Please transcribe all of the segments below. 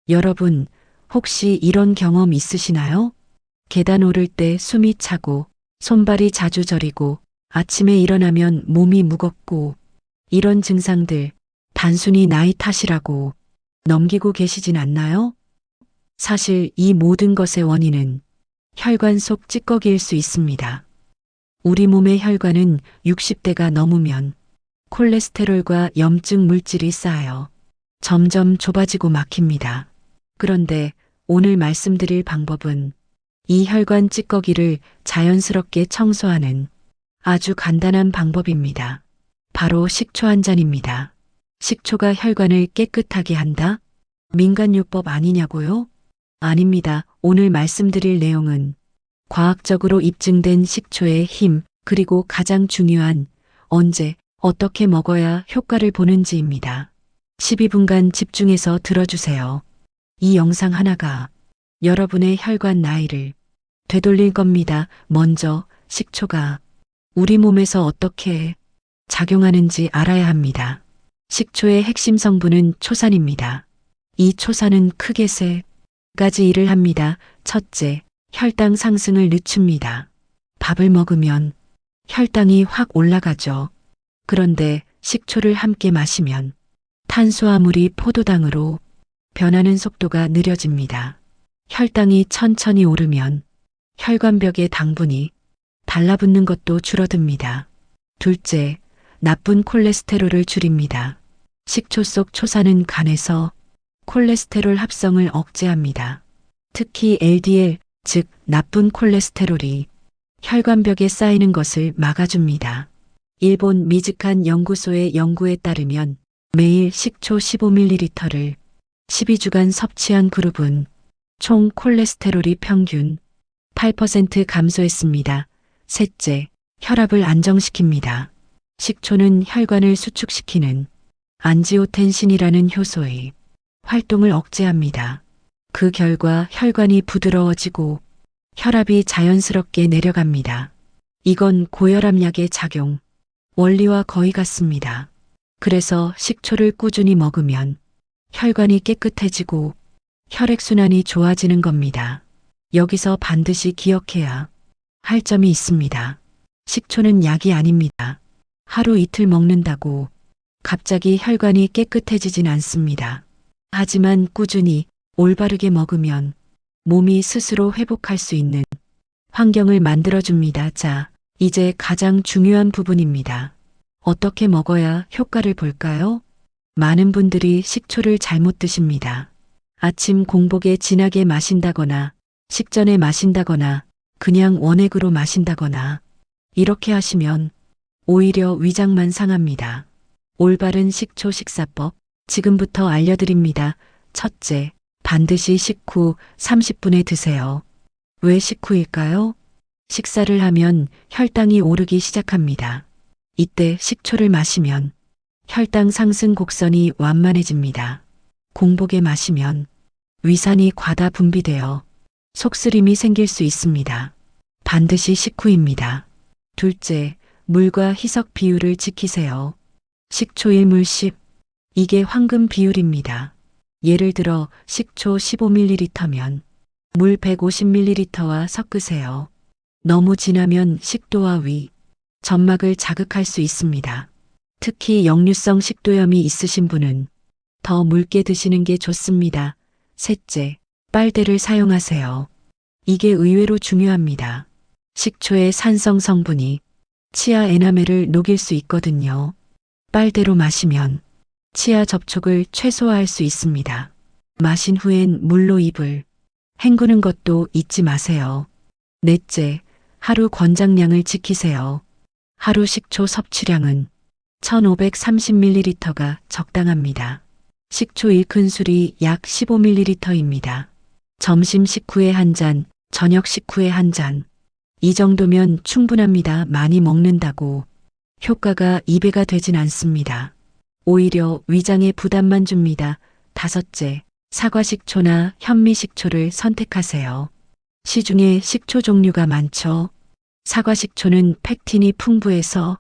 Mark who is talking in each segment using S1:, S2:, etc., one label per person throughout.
S1: 여러분, 혹시 이런 경험 있으시나요? 계단 오를 때 숨이 차고, 손발이 자주 저리고, 아침에 일어나면 몸이 무겁고, 이런 증상들 단순히 나이 탓이라고 넘기고 계시진 않나요? 사실 이 모든 것의 원인은 혈관 속 찌꺼기일 수 있습니다. 우리 몸의 혈관은 60대가 넘으면 콜레스테롤과 염증 물질이 쌓여 점점 좁아지고 막힙니다. 그런데 오늘 말씀드릴 방법은 이 혈관 찌꺼기를 자연스럽게 청소하는 아주 간단한 방법입니다. 바로 식초 한 잔입니다. 식초가 혈관을 깨끗하게 한다? 민간요법 아니냐고요? 아닙니다. 오늘 말씀드릴 내용은 과학적으로 입증된 식초의 힘, 그리고 가장 중요한 언제, 어떻게 먹어야 효과를 보는지입니다. 12분간 집중해서 들어주세요. 이 영상 하나가 여러분의 혈관 나이를 되돌릴 겁니다. 먼저 식초가 우리 몸에서 어떻게 작용하는지 알아야 합니다. 식초의 핵심 성분은 초산입니다. 이 초산은 크게 세 가지 일을 합니다. 첫째, 혈당 상승을 늦춥니다. 밥을 먹으면 혈당이 확 올라가죠. 그런데 식초를 함께 마시면 탄수화물이 포도당으로 변하는 속도가 느려집니다. 혈당이 천천히 오르면 혈관벽의 당분이 달라붙는 것도 줄어듭니다. 둘째, 나쁜 콜레스테롤을 줄입니다. 식초 속 초산은 간에서 콜레스테롤 합성을 억제합니다. 특히 LDL, 즉 나쁜 콜레스테롤이 혈관벽에 쌓이는 것을 막아줍니다. 일본 미즈칸 연구소의 연구에 따르면 매일 식초 15ml를 12주간 섭취한 그룹은 총 콜레스테롤이 평균 8% 감소했습니다. 셋째, 혈압을 안정시킵니다. 식초는 혈관을 수축시키는 안지오텐신이라는 효소의 활동을 억제합니다. 그 결과 혈관이 부드러워지고 혈압이 자연스럽게 내려갑니다. 이건 고혈압약의 작용 원리와 거의 같습니다. 그래서 식초를 꾸준히 먹으면 혈관이 깨끗해지고 혈액순환이 좋아지는 겁니다. 여기서 반드시 기억해야 할 점이 있습니다. 식초는 약이 아닙니다. 하루 이틀 먹는다고 갑자기 혈관이 깨끗해지진 않습니다. 하지만 꾸준히 올바르게 먹으면 몸이 스스로 회복할 수 있는 환경을 만들어줍니다. 자, 이제 가장 중요한 부분입니다. 어떻게 먹어야 효과를 볼까요? 많은 분들이 식초를 잘못 드십니다. 아침 공복에 진하게 마신다거나 식전에 마신다거나 그냥 원액으로 마신다거나 이렇게 하시면 오히려 위장만 상합니다. 올바른 식초 식사법 지금부터 알려드립니다. 첫째, 반드시 식후 30분에 드세요. 왜 식후일까요? 식사를 하면 혈당이 오르기 시작합니다. 이때 식초를 마시면 혈당 상승 곡선이 완만해집니다. 공복에 마시면 위산이 과다 분비되어 속쓰림이 생길 수 있습니다. 반드시 식후입니다. 둘째, 물과 희석 비율을 지키세요. 식초 1물 10. 이게 황금 비율입니다. 예를 들어 식초 15ml면 물 150ml와 섞으세요. 너무 진하면 식도와 위, 점막을 자극할 수 있습니다. 특히 역류성 식도염이 있으신 분은 더 묽게 드시는 게 좋습니다. 셋째, 빨대를 사용하세요. 이게 의외로 중요합니다. 식초의 산성 성분이 치아 에나멜을 녹일 수 있거든요. 빨대로 마시면 치아 접촉을 최소화할 수 있습니다. 마신 후엔 물로 입을 헹구는 것도 잊지 마세요. 넷째, 하루 권장량을 지키세요. 하루 식초 섭취량은 1530ml가 적당합니다. 식초 1큰술이 약 15ml입니다. 점심 식후에 한 잔, 저녁 식후에 한 잔. 이 정도면 충분합니다. 많이 먹는다고 효과가 2배가 되진 않습니다. 오히려 위장에 부담만 줍니다. 다섯째, 사과식초나 현미식초를 선택하세요. 시중에 식초 종류가 많죠. 사과식초는 펙틴이 풍부해서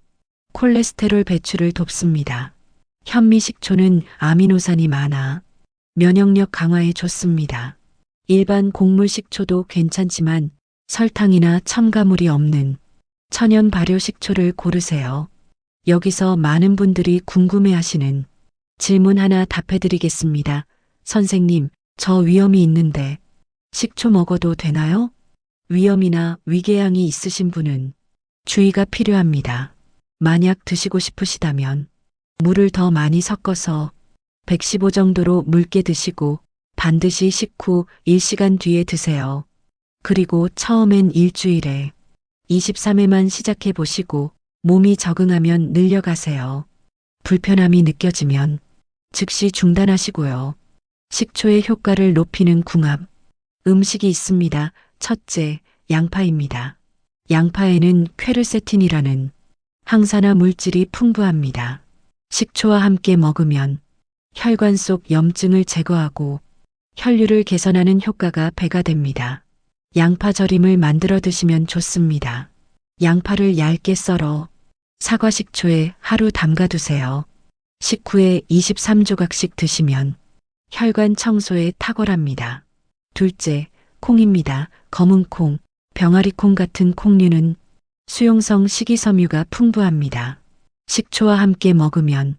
S1: 콜레스테롤 배출을 돕습니다. 현미식초는 아미노산이 많아 면역력 강화에 좋습니다. 일반 곡물 식초도 괜찮지만 설탕이나 첨가물이 없는 천연 발효 식초를 고르세요. 여기서 많은 분들이 궁금해하시는 질문 하나 답해드리겠습니다. 선생님, 저 위염이 있는데 식초 먹어도 되나요? 위염이나 위궤양이 있으신 분은 주의가 필요합니다. 만약 드시고 싶으시다면 물을 더 많이 섞어서 115 정도로 묽게 드시고 반드시 식후 1시간 뒤에 드세요. 그리고 처음엔 일주일에 23회만 시작해 보시고 몸이 적응하면 늘려가세요. 불편함이 느껴지면 즉시 중단하시고요. 식초의 효과를 높이는 궁합, 음식이 있습니다. 첫째, 양파입니다. 양파에는 퀘르세틴이라는 항산화 물질이 풍부합니다. 식초와 함께 먹으면 혈관 속 염증을 제거하고 혈류를 개선하는 효과가 배가 됩니다. 양파 절임을 만들어 드시면 좋습니다. 양파를 얇게 썰어 사과 식초에 하루 담가 두세요. 식후에 23조각씩 드시면 혈관 청소에 탁월합니다. 둘째, 콩입니다. 검은 콩, 병아리 콩 같은 콩류는 수용성 식이섬유가 풍부합니다. 식초와 함께 먹으면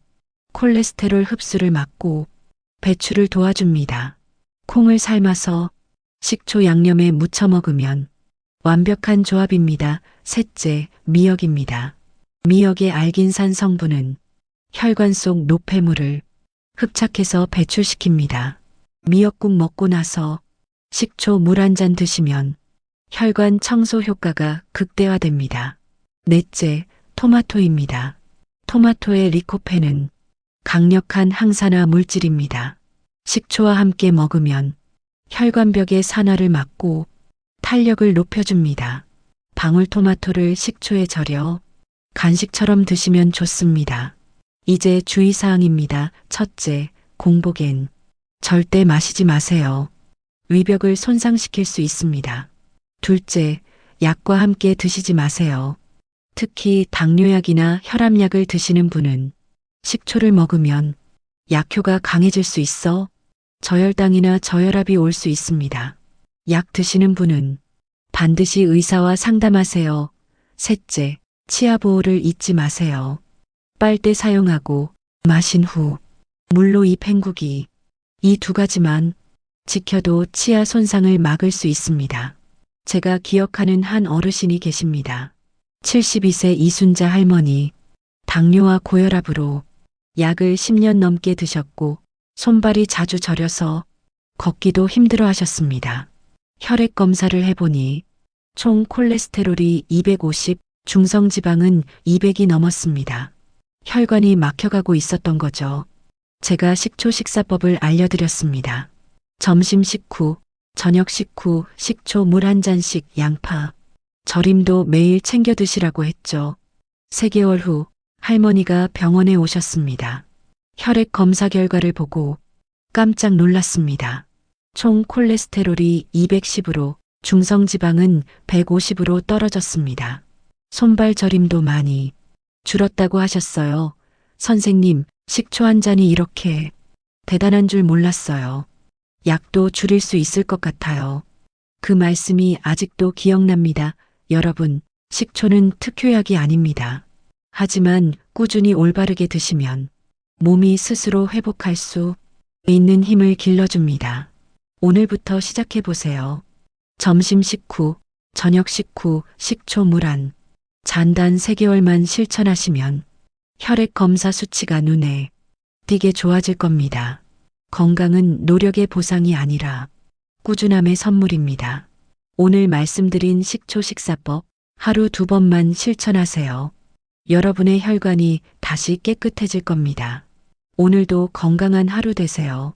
S1: 콜레스테롤 흡수를 막고 배출을 도와줍니다. 콩을 삶아서 식초 양념에 무쳐 먹으면 완벽한 조합입니다. 셋째, 미역입니다. 미역의 알긴산 성분은 혈관 속 노폐물을 흡착해서 배출시킵니다. 미역국 먹고 나서 식초 물 한 잔 드시면 혈관 청소 효과가 극대화됩니다. 넷째, 토마토입니다. 토마토의 리코펜은 강력한 항산화 물질입니다. 식초와 함께 먹으면 혈관벽의 산화를 막고 탄력을 높여줍니다. 방울토마토를 식초에 절여 간식처럼 드시면 좋습니다. 이제 주의사항입니다. 첫째, 공복엔 절대 마시지 마세요. 위벽을 손상시킬 수 있습니다. 둘째, 약과 함께 드시지 마세요. 특히 당뇨약이나 혈압약을 드시는 분은 식초를 먹으면 약효가 강해질 수 있어 저혈당이나 저혈압이 올 수 있습니다. 약 드시는 분은 반드시 의사와 상담하세요. 셋째, 치아 보호를 잊지 마세요. 빨대 사용하고 마신 후 물로 입 헹구기. 이 두 가지만 지켜도 치아 손상을 막을 수 있습니다. 제가 기억하는 한 어르신이 계십니다. 72세 이순자 할머니, 당뇨와 고혈압으로 약을 10년 넘게 드셨고 손발이 자주 저려서 걷기도 힘들어 하셨습니다. 혈액 검사를 해보니 총 콜레스테롤이 250, 중성지방은 200이 넘었습니다. 혈관이 막혀가고 있었던 거죠. 제가 식초 식사법을 알려드렸습니다. 점심 식후, 저녁 식후 식초 물 한 잔씩 양파, 절임도 매일 챙겨 드시라고 했죠. 3개월 후 할머니가 병원에 오셨습니다. 혈액 검사 결과를 보고 깜짝 놀랐습니다. 총 콜레스테롤이 210으로 중성지방은 150으로 떨어졌습니다. 손발 저림도 많이 줄었다고 하셨어요. 선생님, 식초 한 잔이 이렇게 대단한 줄 몰랐어요. 약도 줄일 수 있을 것 같아요. 그 말씀이 아직도 기억납니다. 여러분, 식초는 특효약이 아닙니다. 하지만 꾸준히 올바르게 드시면 몸이 스스로 회복할 수 있는 힘을 길러줍니다. 오늘부터 시작해보세요. 점심 식후, 저녁 식후 식초 물 한 잔단 3개월만 실천하시면 혈액 검사 수치가 눈에 띄게 좋아질 겁니다. 건강은 노력의 보상이 아니라 꾸준함의 선물입니다. 오늘 말씀드린 식초 식사법 하루 2번만 실천하세요. 여러분의 혈관이 다시 깨끗해질 겁니다. 오늘도 건강한 하루 되세요.